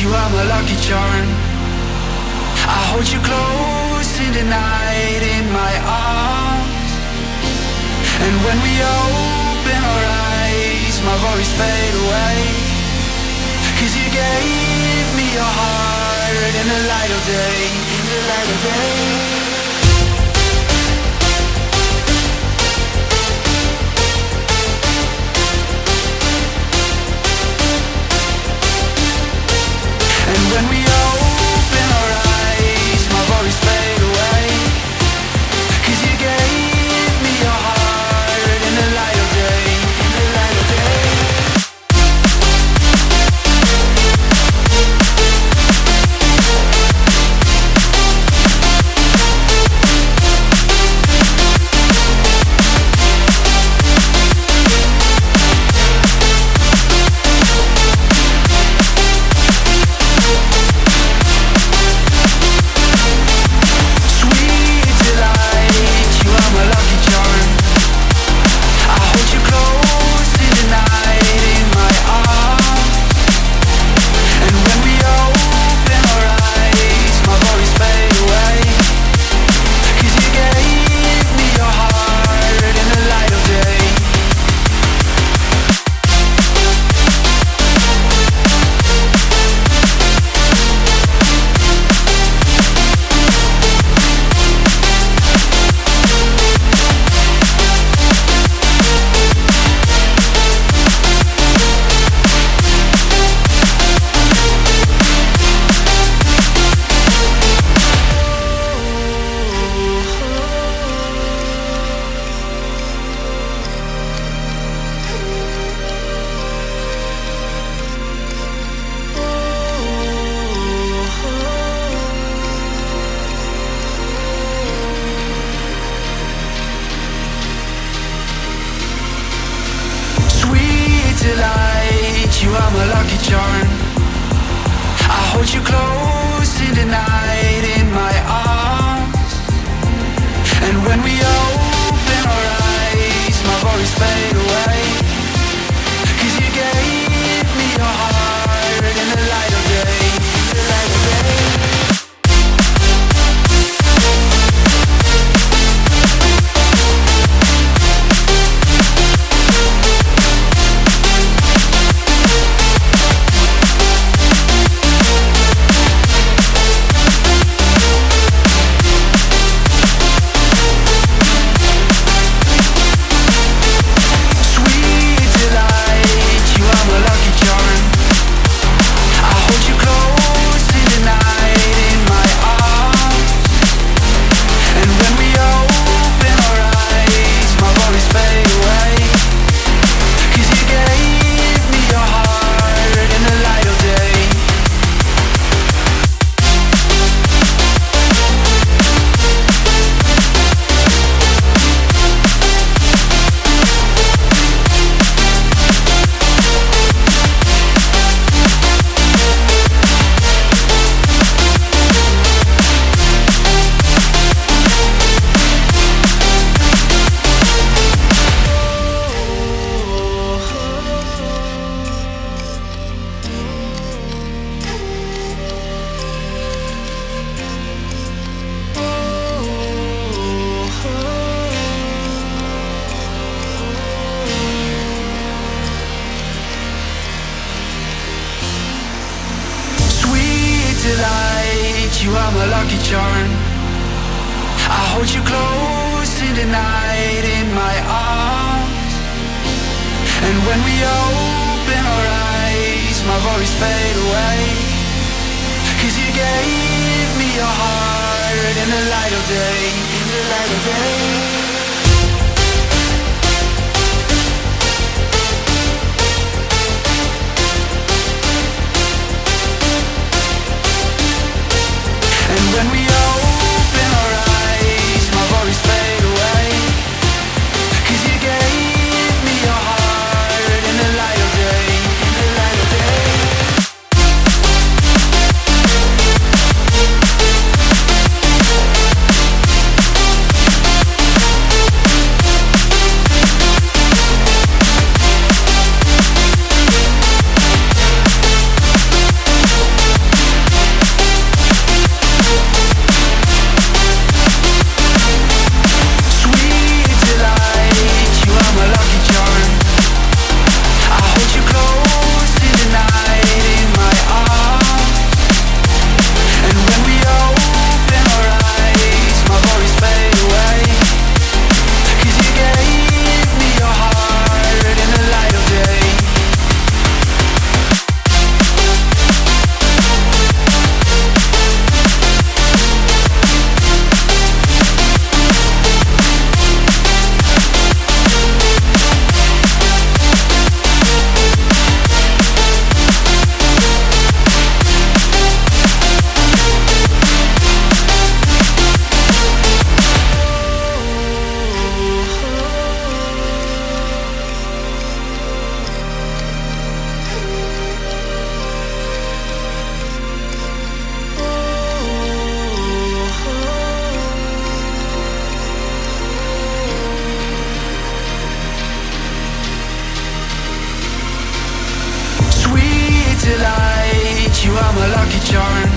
you are my lucky charm. I hold you close in the night in my arms. And when we open our eyes, my worries fade away. 'Cause you gave me your heart in the light of day, in the light of day. And when we open our eyes, my worries fade away. 'Cause you gave me your heart in the light of day, in the light of day. charm.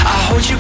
I hold you close.